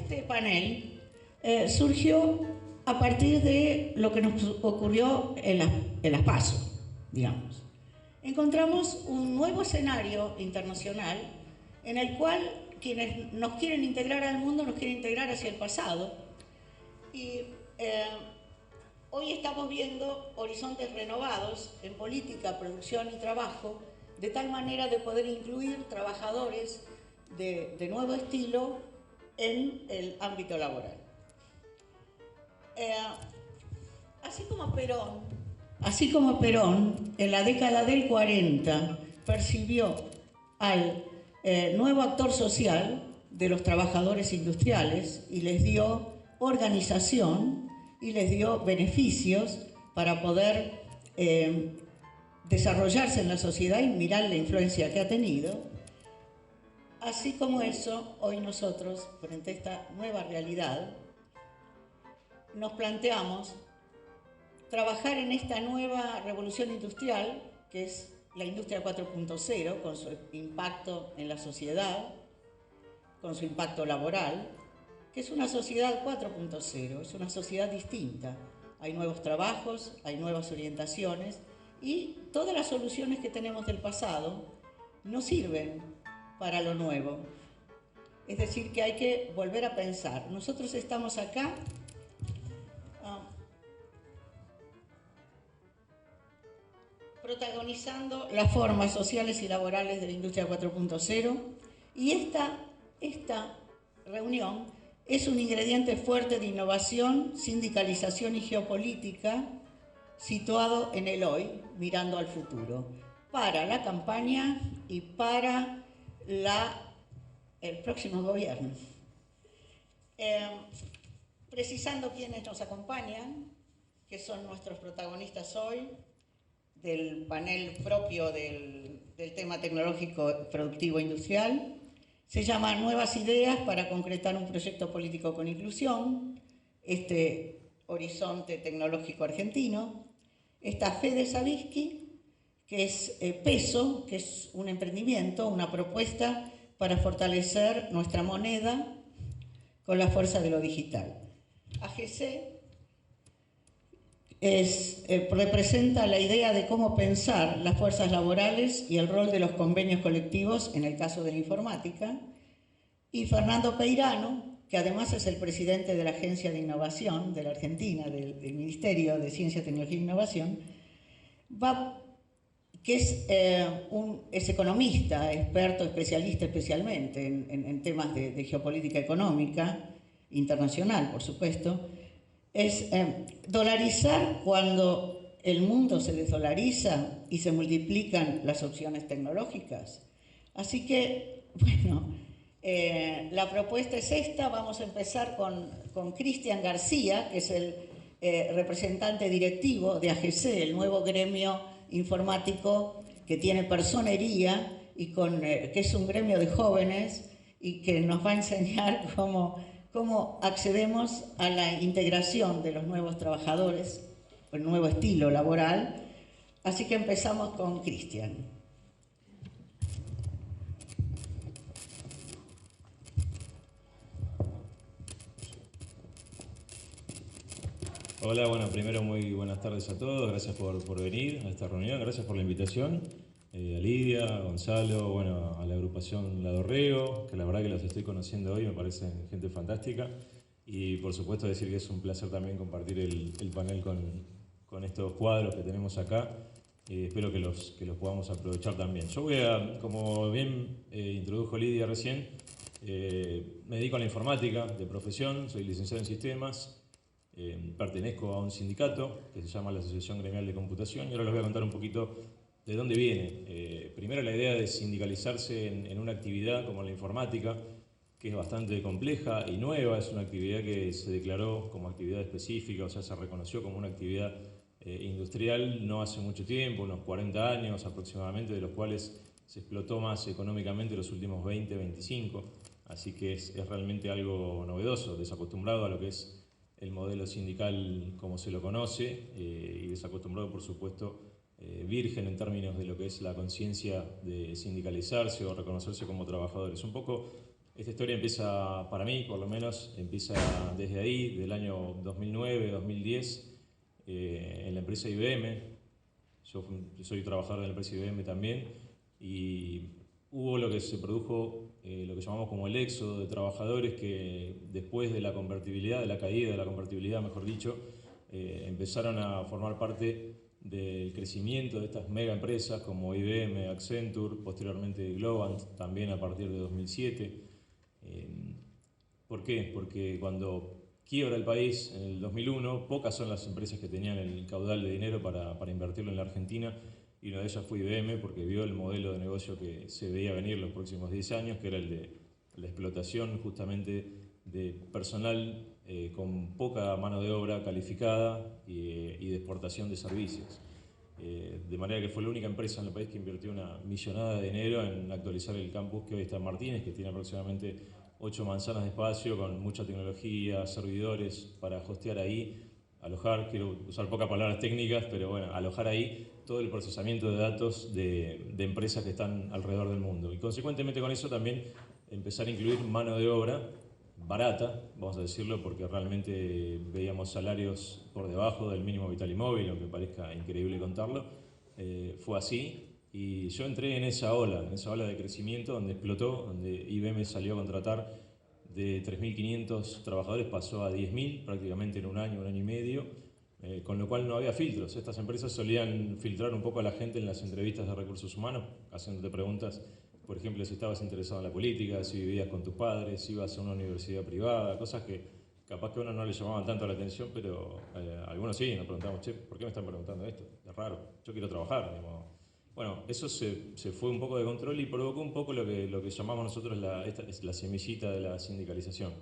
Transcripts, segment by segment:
este panel surgió a partir de lo que nos ocurrió en las PASO, digamos. Encontramos un nuevo escenario internacional en el cual quienes nos quieren integrar al mundo nos quieren integrar hacia el pasado. Y hoy estamos viendo horizontes renovados en política, producción y trabajo, de tal manera de poder incluir trabajadores de nuevo estilo en el ámbito laboral. Así como Perón en la década del 40 percibió al nuevo actor social de los trabajadores industriales y les dio organización y les dio beneficios para poder desarrollarse en la sociedad y mirar la influencia que ha tenido. Así como eso, hoy nosotros, frente a esta nueva realidad, nos planteamos trabajar en esta nueva revolución industrial, que es la industria 4.0, con su impacto en la sociedad, con su impacto laboral, que es una sociedad 4.0, es una sociedad distinta. Hay nuevos trabajos, hay nuevas orientaciones y todas las soluciones que tenemos del pasado no sirven para lo nuevo. Es decir, que hay que volver a pensar. Nosotros estamos acá protagonizando las formas sociales y laborales de la industria 4.0 y esta reunión es un ingrediente fuerte de innovación, sindicalización y geopolítica situado en el hoy, mirando al futuro, para la campaña y para el próximo gobierno. Precisando quiénes nos acompañan, que son nuestros protagonistas hoy, del panel propio del tema tecnológico productivo industrial. Se llama Nuevas Ideas para concretar un proyecto político con inclusión, este horizonte tecnológico argentino. Está Fede Savisky, que es Peso, que es un emprendimiento, una propuesta para fortalecer nuestra moneda con la fuerza de lo digital. AGC representa la idea de cómo pensar las fuerzas laborales y el rol de los convenios colectivos en el caso de la informática. Y Fernando Peirano, que además es el presidente de la Agencia de Innovación de la Argentina, del Ministerio de Ciencia, Tecnología e Innovación, que es economista, experto, especialista especialmente en temas de geopolítica económica, internacional, por supuesto. Es dolarizar cuando el mundo se desdolariza y se multiplican las opciones tecnológicas. Así que, bueno, la propuesta es esta. Vamos a empezar con Cristian García, que es el representante directivo de AGC, el nuevo gremio informático que tiene personería y que es un gremio de jóvenes y que nos va a enseñar cómo accedemos a la integración de los nuevos trabajadores, el nuevo estilo laboral. Así que empezamos con Cristian. Hola, bueno, primero muy buenas tardes a todos, gracias por venir a esta reunión, gracias por la invitación. A Lidia, a Gonzalo, bueno, a la agrupación La Dorrego, que la verdad que los estoy conociendo hoy, me parecen gente fantástica. Y por supuesto decir que es un placer también compartir el panel con estos cuadros que tenemos acá. Espero que los podamos aprovechar también. Yo voy a, como bien introdujo Lidia recién, me dedico a la informática de profesión, soy licenciado en sistemas, pertenezco a un sindicato que se llama la Asociación Gremial de Computación y ahora les voy a contar un poquito de dónde viene. Primero la idea de sindicalizarse en una actividad como la informática, que es bastante compleja y nueva, es una actividad que se declaró como actividad específica, o sea, se reconoció como una actividad industrial no hace mucho tiempo, unos 40 años aproximadamente, de los cuales se explotó más económicamente los últimos 20, 25, así que es realmente algo novedoso, desacostumbrado a lo que es el modelo sindical como se lo conoce y desacostumbrado, por supuesto, virgen en términos de lo que es la conciencia de sindicalizarse o reconocerse como trabajadores. Un poco Esta historia empieza, para mí por lo menos, empieza desde ahí, del año 2009, 2010, en la empresa IBM. Yo soy trabajador de la empresa IBM también, y hubo lo que se produjo, lo que llamamos como el éxodo de trabajadores que después de la convertibilidad, de la caída de la convertibilidad, mejor dicho, empezaron a formar parte del crecimiento de estas mega empresas como IBM, Accenture, posteriormente Globant, también a partir de 2007. ¿Por qué? Porque cuando quiebra el país en el 2001, pocas son las empresas que tenían el caudal de dinero para invertirlo en la Argentina, y una de ellas fue IBM, porque vio el modelo de negocio que se veía venir los próximos 10 años, que era el de la explotación justamente de personal con poca mano de obra calificada y de exportación de servicios. De manera que fue la única empresa en el país que invirtió una millonada de dinero en actualizar el campus que hoy está en Martínez, que tiene aproximadamente 8 manzanas de espacio con mucha tecnología, servidores para hostear ahí, alojar, quiero usar pocas palabras técnicas, pero bueno, alojar ahí todo el procesamiento de datos de empresas que están alrededor del mundo. Y consecuentemente con eso también empezar a incluir mano de obra barata, vamos a decirlo, porque realmente veíamos salarios por debajo del mínimo vital y móvil, aunque parezca increíble contarlo. Fue así, y yo entré en esa ola de crecimiento donde explotó, donde IBM salió a contratar de 3.500 trabajadores, pasó a 10.000 prácticamente en un año y medio, con lo cual no había filtros. Estas empresas solían filtrar un poco a la gente en las entrevistas de recursos humanos, haciéndote preguntas, por ejemplo, si estabas interesado en la política, si vivías con tus padres, si ibas a una universidad privada, cosas que capaz que a uno no le llamaban tanto la atención, pero algunos sí, nos preguntamos, che, ¿por qué me están preguntando esto? Es raro, yo quiero trabajar, digamos. Bueno, eso se fue un poco de control y provocó un poco lo que llamamos nosotros la semillita de la sindicalización.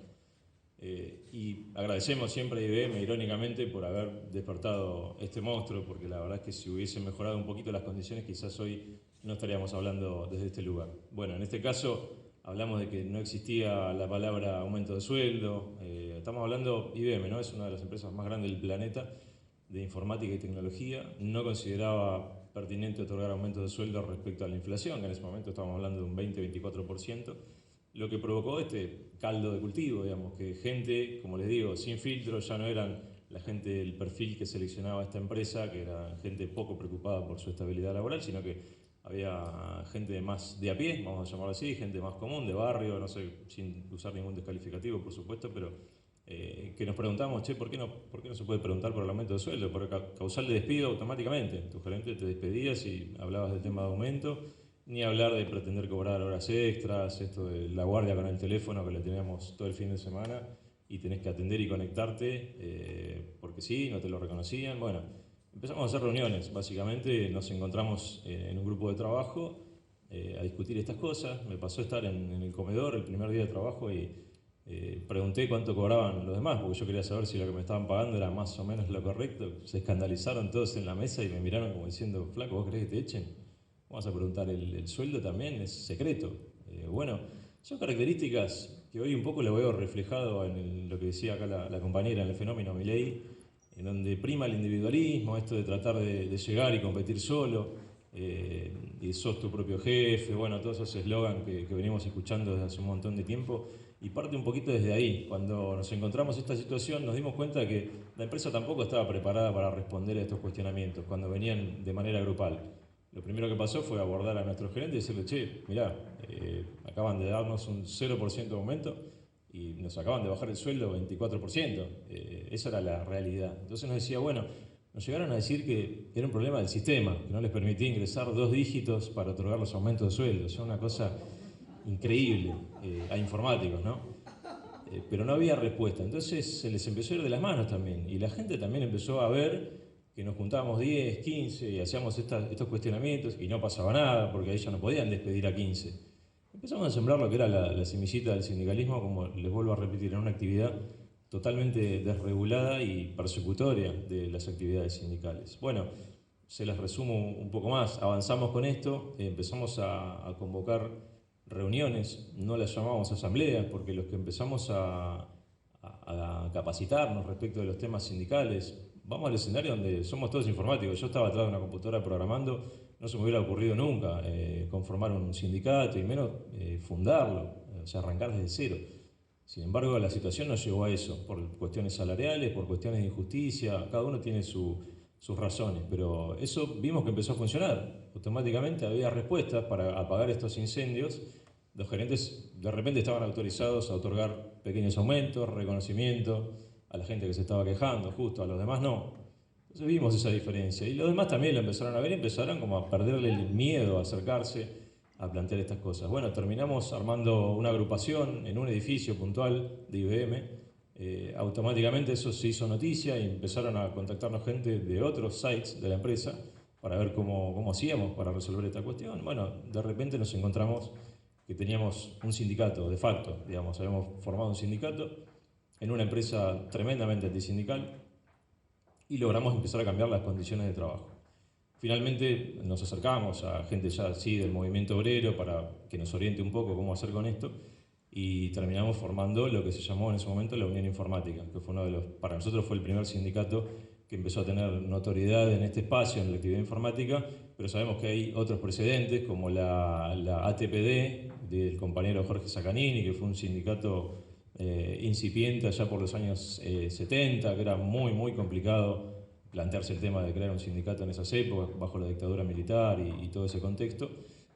Y agradecemos siempre a IBM, irónicamente, por haber despertado este monstruo, porque la verdad es que si hubiesen mejorado un poquito las condiciones, quizás hoy no estaríamos hablando desde este lugar. Bueno, en este caso hablamos de que no existía la palabra aumento de sueldo. Estamos hablando, IBM, ¿no? Es una de las empresas más grandes del planeta de informática y tecnología. No consideraba pertinente otorgar aumentos de sueldo respecto a la inflación, que en ese momento estábamos hablando de un 20-24%, lo que provocó este caldo de cultivo, digamos, que gente, como les digo, sin filtro, ya no eran la gente del perfil que seleccionaba esta empresa, que era gente poco preocupada por su estabilidad laboral, sino que había gente más de a pie, vamos a llamarlo así, gente más común, de barrio, no sé, sin usar ningún descalificativo, por supuesto, pero que nos preguntamos, che, ¿por qué no se puede preguntar por el aumento de sueldo? Por causal de despido automáticamente. Tu gerente te despedía si hablabas del tema de aumento, ni hablar de pretender cobrar horas extras, esto de la guardia con el teléfono que le teníamos todo el fin de semana y tenés que atender y conectarte, porque sí, no te lo reconocían. Bueno, empezamos a hacer reuniones, básicamente nos encontramos en un grupo de trabajo a discutir estas cosas. Me pasó a estar en el comedor el primer día de trabajo y pregunté cuánto cobraban los demás, porque yo quería saber si lo que me estaban pagando era más o menos lo correcto. Se escandalizaron todos en la mesa y me miraron como diciendo, flaco, ¿vos querés que te echen? Vamos a preguntar, el sueldo también es secreto. Bueno, son características que hoy un poco lo veo reflejado en lo que decía acá la compañera, en el fenómeno Milei, en donde prima el individualismo, esto de tratar de llegar y competir solo, y sos tu propio jefe, bueno, todos esos eslogans que venimos escuchando desde hace un montón de tiempo, y parte un poquito desde ahí. Cuando nos encontramos esta situación nos dimos cuenta de que la empresa tampoco estaba preparada para responder a estos cuestionamientos cuando venían de manera grupal. Lo primero que pasó fue abordar a nuestro gerente y decirle, che, mirá, acaban de darnos un 0% de aumento y nos acaban de bajar el sueldo 24%. Esa era la realidad. Entonces nos decía, bueno, nos llegaron a decir que era un problema del sistema, que no les permitía ingresar 2 dígitos para otorgar los aumentos de sueldo. O sea, una cosa increíble a informáticos, ¿no? Pero no había respuesta. Entonces se les empezó a ir de las manos también. Y la gente también empezó a ver que nos juntábamos 10, 15 y hacíamos estos cuestionamientos y no pasaba nada porque ahí ya no podían despedir a 15. Empezamos a sembrar lo que era la semillita del sindicalismo, como les vuelvo a repetir, en una actividad totalmente desregulada y persecutoria de las actividades sindicales. Bueno, se las resumo un poco más. Avanzamos con esto, empezamos a convocar reuniones, no las llamamos asambleas, porque los que empezamos a capacitarnos respecto de los temas sindicales, vamos al escenario donde somos todos informáticos. Yo estaba atrás de una computadora programando, no se me hubiera ocurrido nunca conformar un sindicato y menos fundarlo. O sea, arrancar desde cero. Sin embargo, la situación no llegó a eso, por cuestiones salariales, por cuestiones de injusticia, cada uno tiene sus razones, pero eso vimos que empezó a funcionar. Automáticamente había respuestas para apagar estos incendios. Los gerentes de repente estaban autorizados a otorgar pequeños aumentos, reconocimiento a la gente que se estaba quejando, justo, a los demás no. Entonces vimos esa diferencia y los demás también lo empezaron a ver y empezaron como a perderle el miedo a acercarse a plantear estas cosas. Bueno, terminamos armando una agrupación en un edificio puntual de IBM. Automáticamente eso se hizo noticia y empezaron a contactarnos gente de otros sites de la empresa para ver cómo hacíamos para resolver esta cuestión. Bueno, de repente nos encontramos que teníamos un sindicato de facto, digamos, habíamos formado un sindicato en una empresa tremendamente antisindical y logramos empezar a cambiar las condiciones de trabajo. Finalmente nos acercamos a gente ya así del movimiento obrero para que nos oriente un poco cómo hacer con esto y terminamos formando lo que se llamó en ese momento la Unión Informática, que fue uno de los, para nosotros fue el primer sindicato que empezó a tener notoriedad en este espacio, en la actividad informática, pero sabemos que hay otros precedentes como la ATPD del compañero Jorge Sacanini, que fue un sindicato incipiente allá por los años 70, que era muy complicado plantearse el tema de crear un sindicato en esas épocas, bajo la dictadura militar y todo ese contexto,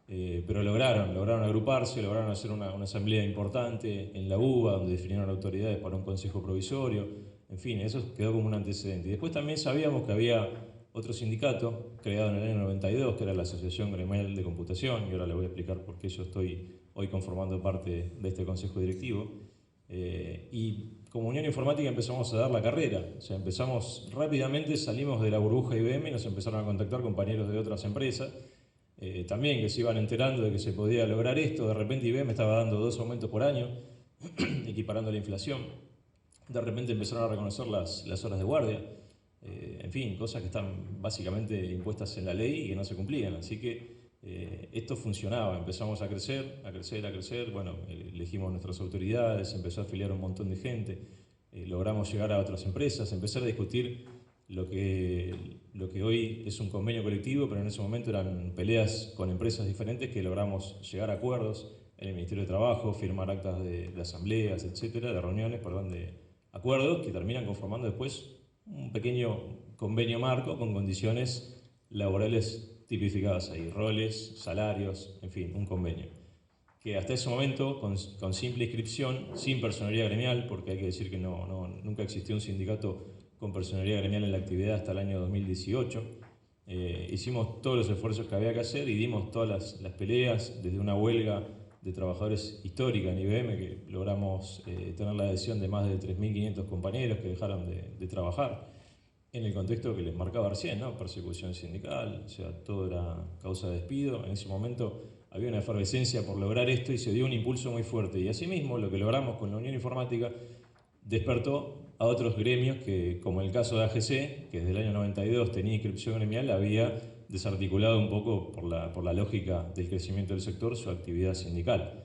pero lograron agruparse, lograron hacer una asamblea importante en la UBA, donde definieron autoridades para un consejo provisorio, en fin, eso quedó como un antecedente. Y después también sabíamos que había otro sindicato, creado en el año 92, que era la Asociación Gremial de Computación, y ahora le voy a explicar por qué yo estoy hoy conformando parte de este consejo directivo. Y como Unión Informática empezamos a dar la carrera, o sea, empezamos rápidamente, salimos de la burbuja IBM y nos empezaron a contactar compañeros de otras empresas, también que se iban enterando de que se podía lograr esto. De repente IBM estaba dando 2 aumentos por año, equiparando la inflación. De repente empezaron a reconocer las horas de guardia, en fin, cosas que están básicamente impuestas en la ley y que no se cumplían. Así que esto funcionaba, empezamos a crecer, bueno, elegimos nuestras autoridades, empezó a afiliar un montón de gente, logramos llegar a otras empresas, empezar a discutir lo que hoy es un convenio colectivo, pero en ese momento eran peleas con empresas diferentes que logramos llegar a acuerdos en el Ministerio de Trabajo, firmar actas de asambleas, etcétera, de reuniones, de acuerdos que terminan conformando después un pequeño convenio marco con condiciones laborales tipificadas ahí, roles, salarios, en fin, un convenio. Que hasta ese momento, con simple inscripción, sin personería gremial, porque hay que decir que nunca existió un sindicato con personería gremial en la actividad hasta el año 2018, hicimos todos los esfuerzos que había que hacer y dimos todas las peleas, desde una huelga de trabajadores histórica en IBM, que logramos tener la adhesión de más de 3.500 compañeros que dejaron de trabajar, en el contexto que les marcaba recién, ¿no? Persecución sindical, o sea, todo era causa de despido. En ese momento había una efervescencia por lograr esto y se dio un impulso muy fuerte. Y asimismo, lo que logramos con la Unión Informática despertó a otros gremios que, como el caso de AGC, que desde el año 92 tenía inscripción gremial, había desarticulado un poco por la lógica del crecimiento del sector su actividad sindical.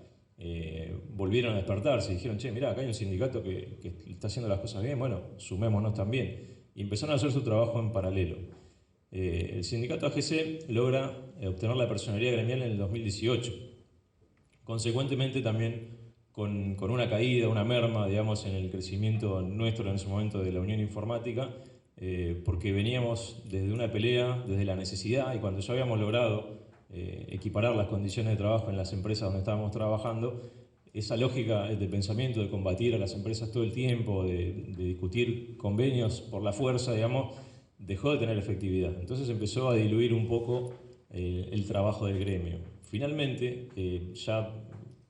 Volvieron a despertarse y dijeron, che, mirá, acá hay un sindicato que está haciendo las cosas bien, bueno, sumémonos también. Y empezaron a hacer su trabajo en paralelo. El sindicato AGC logra obtener la personería gremial en el 2018. Consecuentemente también con una caída, una merma, digamos, en el crecimiento nuestro en ese momento de la Unión Informática, porque veníamos desde una pelea, desde la necesidad, y cuando ya habíamos logrado equiparar las condiciones de trabajo en las empresas donde estábamos trabajando, esa lógica de pensamiento de combatir a las empresas todo el tiempo, de discutir convenios por la fuerza, digamos, dejó de tener efectividad. Entonces empezó a diluir un poco el trabajo del gremio. Finalmente, ya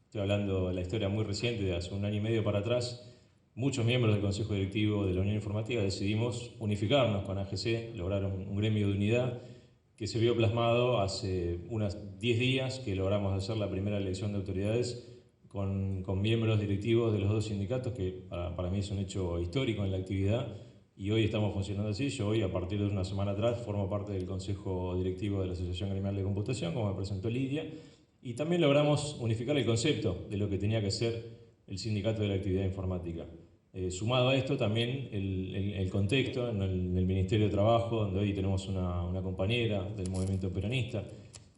estoy hablando de la historia muy reciente, de hace 1 año y medio para atrás, muchos miembros del Consejo Directivo de la Unión Informática decidimos unificarnos con AGC, lograr un gremio de unidad que se vio plasmado hace unos 10 días que logramos hacer la primera elección de autoridades con miembros directivos de los 2 sindicatos, que para mí es un hecho histórico en la actividad, y hoy estamos funcionando así. Yo hoy, a partir de una semana atrás, formo parte del Consejo Directivo de la Asociación Gremial de Computación, como me presentó Lidia, y también logramos unificar el concepto de lo que tenía que ser el sindicato de la actividad informática. Sumado a esto también el contexto en el Ministerio de Trabajo, donde hoy tenemos una compañera del movimiento peronista,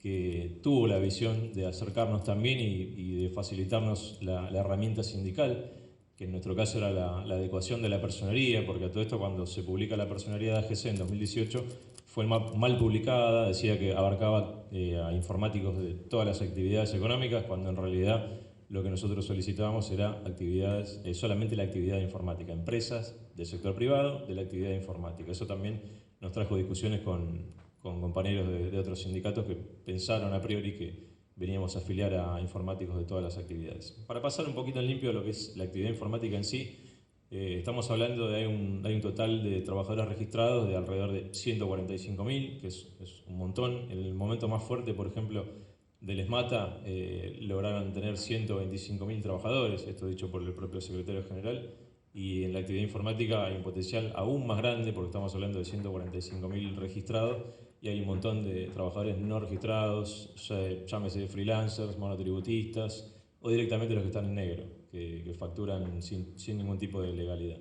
que tuvo la visión de acercarnos también y de facilitarnos la herramienta sindical, que en nuestro caso era la adecuación de la personería, porque a todo esto cuando se publica la personería de AGC en 2018 fue mal publicada, decía que abarcaba a informáticos de todas las actividades económicas, cuando en realidad lo que nosotros solicitábamos era actividades, solamente la actividad informática, empresas del sector privado de la actividad informática. Eso también nos trajo discusiones con compañeros de otros sindicatos que pensaron a priori que veníamos a afiliar a informáticos de todas las actividades. Para pasar un poquito en limpio a lo que es la actividad informática en sí, estamos hablando de hay un total de trabajadores registrados de alrededor de 145.000, que es un montón. En el momento más fuerte, por ejemplo, del ESMATA, lograron tener 125.000 trabajadores, esto dicho por el propio secretario general, y en la actividad informática hay un potencial aún más grande, porque estamos hablando de 145.000 registrados, y hay un montón de trabajadores no registrados, llámese freelancers, monotributistas, o directamente los que están en negro, que facturan sin ningún tipo de legalidad.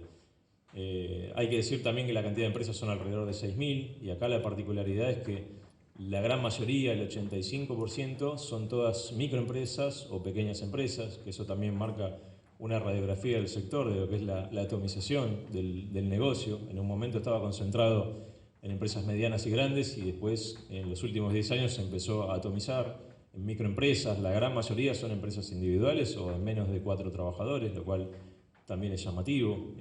Hay que decir también que la cantidad de empresas son alrededor de 6.000, y acá la particularidad es que la gran mayoría, el 85%, son todas microempresas o pequeñas empresas, que eso también marca una radiografía del sector, de lo que es la atomización del negocio. En un momento estaba concentrado en empresas medianas y grandes, y después, en los últimos 10 años, se empezó a atomizar en microempresas. La gran mayoría son empresas individuales o en menos de 4 trabajadores, lo cual también es llamativo.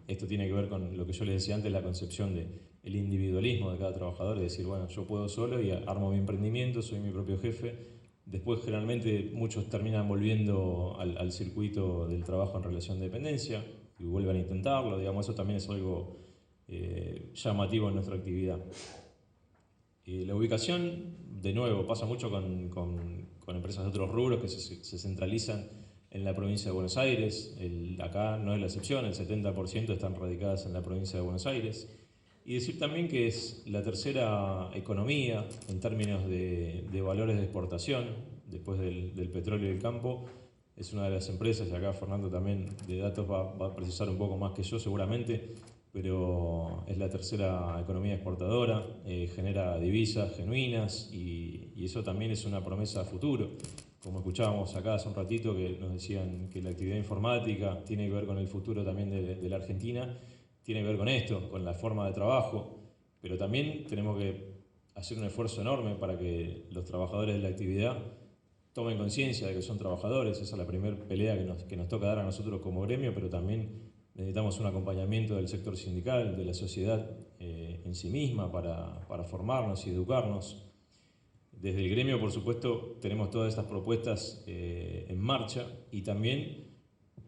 Esto tiene que ver con lo que yo les decía antes, la concepción del individualismo de cada trabajador, es decir, bueno, yo puedo solo y armo mi emprendimiento, soy mi propio jefe. Después, generalmente, muchos terminan volviendo al circuito del trabajo en relación de dependencia y vuelven a intentarlo. Digamos, eso también es algo llamativo en nuestra actividad. La ubicación, de nuevo, pasa mucho con empresas de otros rubros que se centralizan en la provincia de Buenos Aires. Acá no es la excepción, el 70% están radicadas en la provincia de Buenos Aires. Y decir también que es la tercera economía en términos de valores de exportación, después del petróleo y el campo. Es una de las empresas, y acá Fernando también de datos va a precisar un poco más que yo seguramente, pero es la tercera economía exportadora, genera divisas genuinas, y eso también es una promesa a futuro. Como escuchábamos acá hace un ratito, que nos decían que la actividad informática tiene que ver con el futuro también de la Argentina, tiene que ver con esto, con la forma de trabajo, pero también tenemos que hacer un esfuerzo enorme para que los trabajadores de la actividad tomen conciencia de que son trabajadores. Esa es la primera pelea que nos toca dar a nosotros como gremio, pero también necesitamos un acompañamiento del sector sindical, de la sociedad en sí misma, para formarnos y educarnos. Desde el gremio, por supuesto, tenemos todas estas propuestas en marcha, y también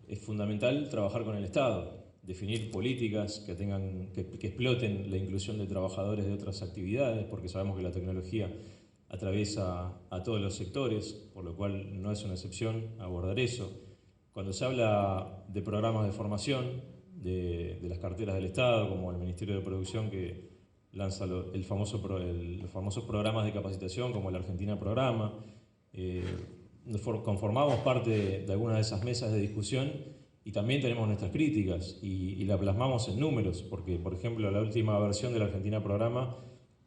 es fundamental trabajar con el Estado, definir políticas que exploten la inclusión de trabajadores de otras actividades, porque sabemos que la tecnología atraviesa a todos los sectores, por lo cual no es una excepción abordar eso. Cuando se habla de programas de formación de las carteras del Estado, como el Ministerio de Producción, que lanza los famosos programas de capacitación, como el Argentina Programa, conformamos parte de algunas de esas mesas de discusión, y también tenemos nuestras críticas y la plasmamos en números, porque, por ejemplo, la última versión del Argentina Programa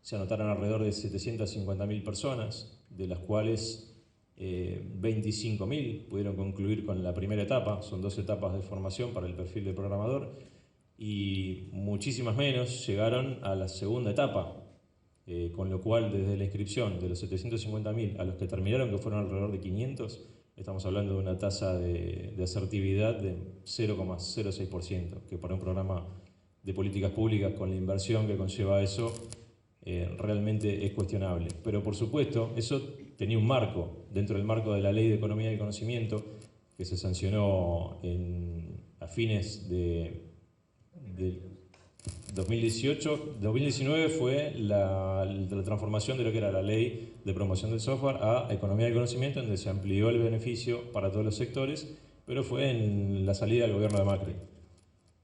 se anotaron alrededor de 750.000 personas, de las cuales 25.000 pudieron concluir con la primera etapa. Son 2 etapas de formación para el perfil de programador, y muchísimas menos llegaron a la segunda etapa, con lo cual, desde la inscripción de los 750.000 a los que terminaron, que fueron alrededor de 500, estamos hablando de una tasa de asertividad de 0,06%, que para un programa de políticas públicas, con la inversión que conlleva eso, realmente es cuestionable. Pero, por supuesto, eso tenía un marco, dentro del marco de la Ley de Economía y Conocimiento, que se sancionó a fines de 2018. 2019 fue la transformación de lo que era la Ley de Promoción del Software a Economía del Conocimiento, donde se amplió el beneficio para todos los sectores, pero fue en la salida del gobierno de Macri.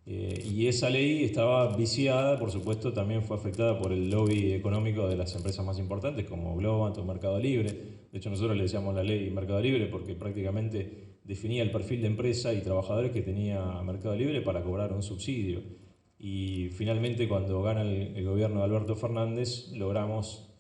Y esa ley estaba viciada, por supuesto, también fue afectada por el lobby económico de las empresas más importantes, como Globant o Mercado Libre. De hecho, nosotros le decíamos la ley Mercado Libre porque prácticamente definía el perfil de empresa y trabajadores que tenía Mercado Libre para cobrar un subsidio. Y finalmente, cuando gana el gobierno de Alberto Fernández, logramos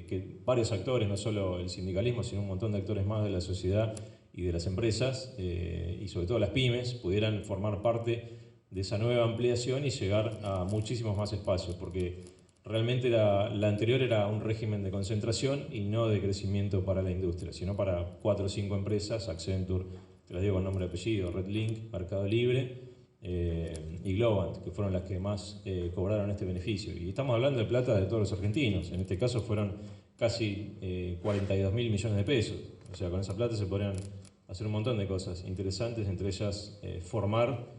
que varios actores, no solo el sindicalismo, sino un montón de actores más de la sociedad y de las empresas, y sobre todo las pymes, pudieran formar parte de esa nueva ampliación y llegar a muchísimos más espacios, porque realmente la anterior era un régimen de concentración y no de crecimiento para la industria, sino para 4 o 5 empresas, Accenture, te las digo con nombre y apellido, Redlink, Mercado Libre y Globant, que fueron las que más cobraron este beneficio. Y estamos hablando de plata de todos los argentinos, en este caso fueron casi 42.000 millones de pesos, o sea, con esa plata se podrían hacer un montón de cosas interesantes, entre ellas formar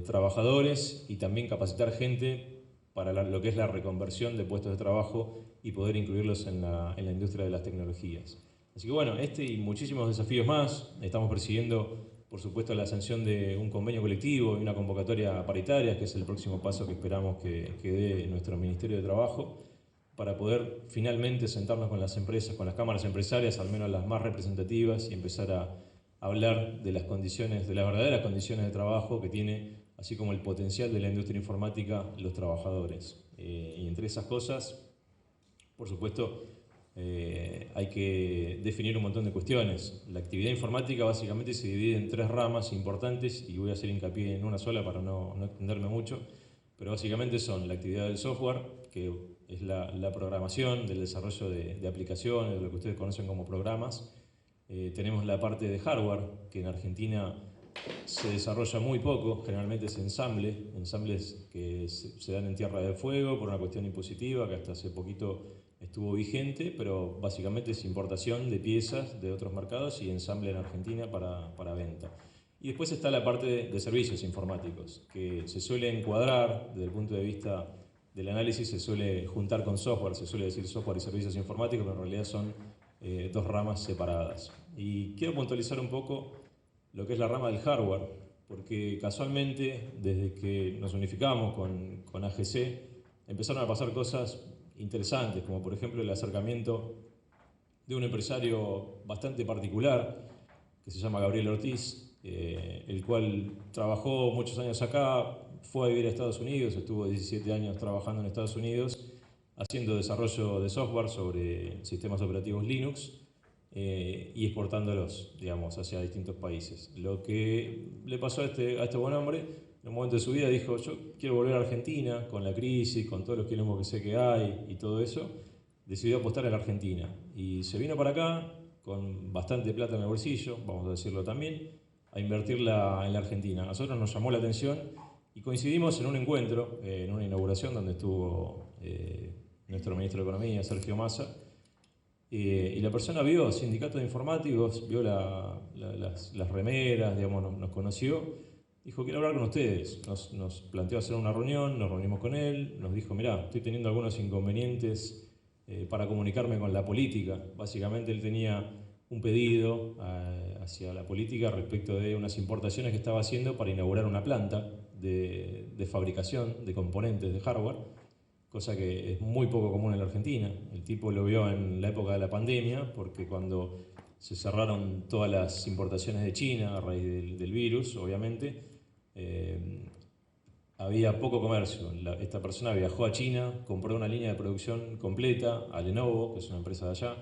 trabajadores y también capacitar gente para lo que es la reconversión de puestos de trabajo y poder incluirlos en la industria de las tecnologías. Así que bueno, este y muchísimos desafíos más. Estamos persiguiendo, por supuesto, la sanción de un convenio colectivo y una convocatoria paritaria, que es el próximo paso que esperamos que dé nuestro Ministerio de Trabajo, para poder finalmente sentarnos con las empresas, con las cámaras empresarias, al menos las más representativas, y empezar a hablar de las condiciones, de las verdaderas condiciones de trabajo que tiene, así como el potencial de la industria informática, los trabajadores. Y entre esas cosas, por supuesto, hay que definir un montón de cuestiones. La actividad informática básicamente se divide en 3 ramas importantes, y voy a hacer hincapié en una sola para no extenderme mucho, pero básicamente son la actividad del software, que es la programación, del desarrollo de aplicaciones, de lo que ustedes conocen como programas. Tenemos la parte de hardware, que en Argentina se desarrolla muy poco, generalmente es ensambles que se dan en Tierra del Fuego por una cuestión impositiva que hasta hace poquito estuvo vigente, pero básicamente es importación de piezas de otros mercados y ensamble en Argentina para venta. Y después está la parte de servicios informáticos, que se suele encuadrar desde el punto de vista del análisis, se suele juntar con software, se suele decir software y servicios informáticos, pero en realidad son 2 ramas separadas. Y quiero puntualizar un poco lo que es la rama del hardware, porque casualmente, desde que nos unificamos con AGC, empezaron a pasar cosas interesantes, como por ejemplo el acercamiento de un empresario bastante particular, que se llama Gabriel Ortiz, el cual trabajó muchos años acá, fue a vivir a Estados Unidos, estuvo 17 años trabajando en Estados Unidos, haciendo desarrollo de software sobre sistemas operativos Linux, y exportándolos, digamos, hacia distintos países. Lo que le pasó a este buen hombre, en un momento de su vida dijo: yo quiero volver a Argentina, con la crisis, con todos los quilombos que sé que hay y todo eso, decidió apostar a la Argentina. Y se vino para acá, con bastante plata en el bolsillo, vamos a decirlo también, a invertirla en la Argentina. A nosotros nos llamó la atención y coincidimos en un encuentro, en una inauguración donde estuvo nuestro ministro de Economía, Sergio Massa, y la persona vio sindicatos de informáticos, vio las remeras, digamos, nos conoció, dijo: quiero hablar con ustedes. Nos planteó hacer una reunión, nos reunimos con él, nos dijo: mirá, estoy teniendo algunos inconvenientes para comunicarme con la política. Básicamente él tenía un pedido hacia la política respecto de unas importaciones que estaba haciendo para inaugurar una planta de fabricación de componentes de hardware, cosa que es muy poco común en la Argentina. El tipo lo vio en la época de la pandemia, porque cuando se cerraron todas las importaciones de China a raíz del virus, obviamente, había poco comercio. Esta persona viajó a China, compró una línea de producción completa a Lenovo, que es una empresa de allá,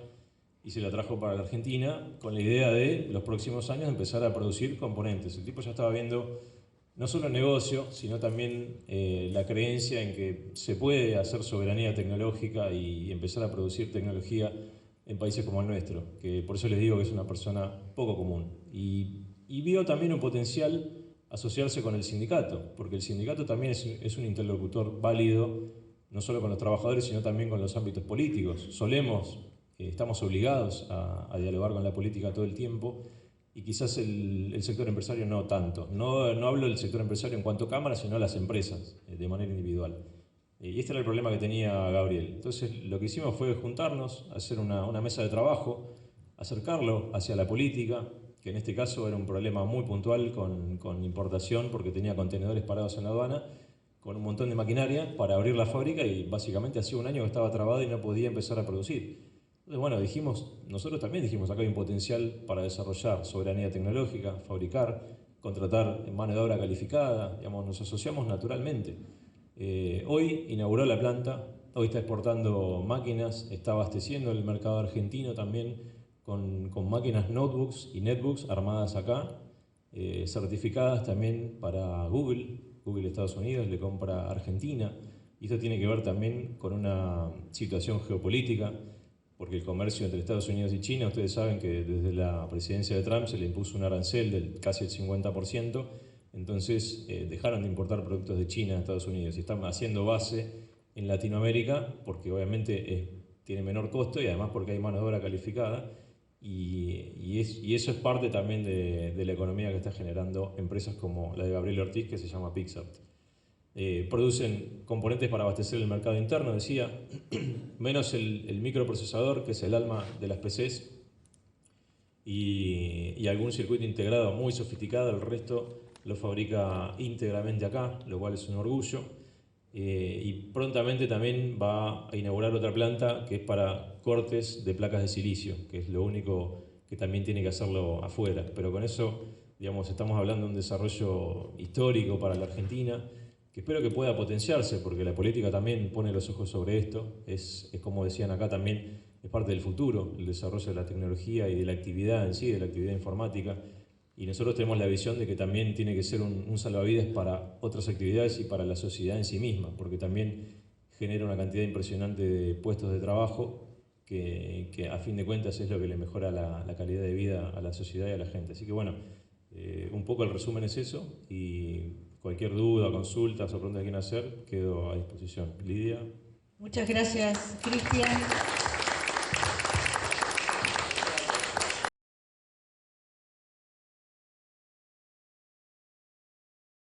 y se la trajo para la Argentina con la idea de los próximos años empezar a producir componentes. El tipo ya estaba viendo no solo el negocio, sino también la creencia en que se puede hacer soberanía tecnológica y empezar a producir tecnología en países como el nuestro, que por eso les digo que es una persona poco común. Y vio también un potencial asociarse con el sindicato, porque el sindicato también es un interlocutor válido, no solo con los trabajadores, sino también con los ámbitos políticos. Estamos obligados a dialogar con la política todo el tiempo, y quizás el sector empresario no tanto. No hablo del sector empresario en cuanto a cámara, sino a las empresas, de manera individual. Y este era el problema que tenía Gabriel. Entonces lo que hicimos fue juntarnos, hacer una mesa de trabajo, acercarlo hacia la política, que en este caso era un problema muy puntual con importación, porque tenía contenedores parados en la aduana, con un montón de maquinaria para abrir la fábrica, y básicamente hacía un año que estaba trabado y no podía empezar a producir. Entonces, bueno, nosotros también dijimos: acá hay un potencial para desarrollar soberanía tecnológica, fabricar, contratar mano de obra calificada, digamos, nos asociamos naturalmente. Hoy inauguró la planta, hoy está exportando máquinas, está abasteciendo el mercado argentino también con máquinas notebooks y netbooks armadas acá, certificadas también para Google. Google Estados Unidos le compra a Argentina, y esto tiene que ver también con una situación geopolítica, porque el comercio entre Estados Unidos y China, ustedes saben que desde la presidencia de Trump se le impuso un arancel del casi el 50%, entonces dejaron de importar productos de China a Estados Unidos y están haciendo base en Latinoamérica porque obviamente tiene menor costo y además porque hay mano de obra calificada, y eso es parte también de la economía que está generando empresas como la de Gabriel Ortiz, que se llama Pixart. Producen componentes para abastecer el mercado interno, decía, menos el microprocesador, que es el alma de las PCs, y algún circuito integrado muy sofisticado. El resto lo fabrica íntegramente acá, lo cual es un orgullo. Y prontamente también va a inaugurar otra planta que es para cortes de placas de silicio, que es lo único que también tiene que hacerlo afuera. Pero con eso, digamos, estamos hablando de un desarrollo histórico para la Argentina, que espero que pueda potenciarse, porque la política también pone los ojos sobre esto. Es como decían acá también, es parte del futuro, el desarrollo de la tecnología y de la actividad en sí, de la actividad informática. Y nosotros tenemos la visión de que también tiene que ser un salvavidas para otras actividades y para la sociedad en sí misma, porque también genera una cantidad impresionante de puestos de trabajo que a fin de cuentas es lo que le mejora la calidad de vida a la sociedad y a la gente. Así que bueno, un poco el resumen es eso, y cualquier duda, consultas o preguntas que quieran hacer, quedo a disposición. Lidia. Muchas gracias, Cristian.